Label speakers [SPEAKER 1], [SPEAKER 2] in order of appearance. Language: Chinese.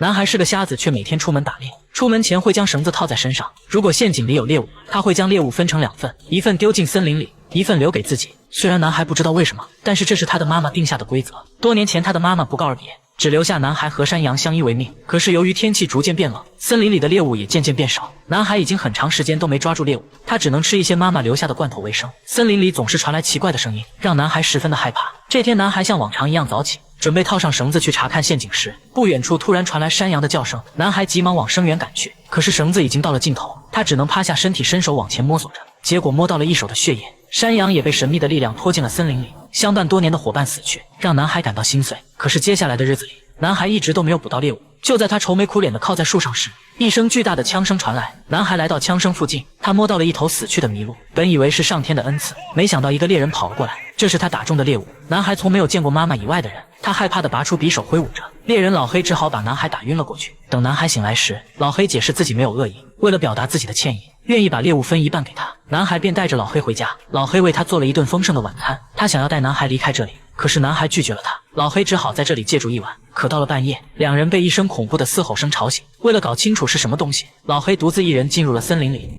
[SPEAKER 1] 男孩是个瞎子，却每天出门打猎。出门前会将绳子套在身上，如果陷阱里有猎物，他会将猎物分成2份，一份丢进森林里，一份留给自己。虽然男孩不知道为什么，但是这是他的妈妈定下的规则。多年前，他的妈妈不告而别，只留下男孩和山羊相依为命。可是由于天气逐渐变冷，森林里的猎物也渐渐变少，男孩已经很长时间都没抓住猎物，他只能吃一些妈妈留下的罐头为生。森林里总是传来奇怪的声音，让男孩十分的害怕。这天，男孩像往常一样早起，准备套上绳子去查看陷阱时，不远处突然传来山羊的叫声，男孩急忙往声源赶去，可是绳子已经到了尽头，他只能趴下身体伸手往前摸索着，结果摸到了一手的血液，山羊也被神秘的力量拖进了森林里，相伴多年的伙伴死去，让男孩感到心碎。可是接下来的日子里，男孩一直都没有捕到猎物。就在他愁眉苦脸地靠在树上时，一声巨大的枪声传来，男孩来到枪声附近，他摸到了一头死去的麋鹿，本以为是上天的恩赐，没想到一个猎人跑了过来，这是他打中的猎物。男孩从没有见过妈妈以外的人，他害怕地拔出匕首挥舞着，猎人老黑只好把男孩打晕了过去。等男孩醒来时，老黑解释自己没有恶意，为了表达自己的歉意，愿意把猎物分一半给他。男孩便带着老黑回家，老黑为他做了一顿丰盛的晚餐，他想要带男孩离开这里，可是男孩拒绝了他，老黑只好在这里借住一晚。可到了半夜，两人被一声恐怖的嘶吼声吵醒，为了搞清楚是什么东西，老黑独自一人进入了森林里。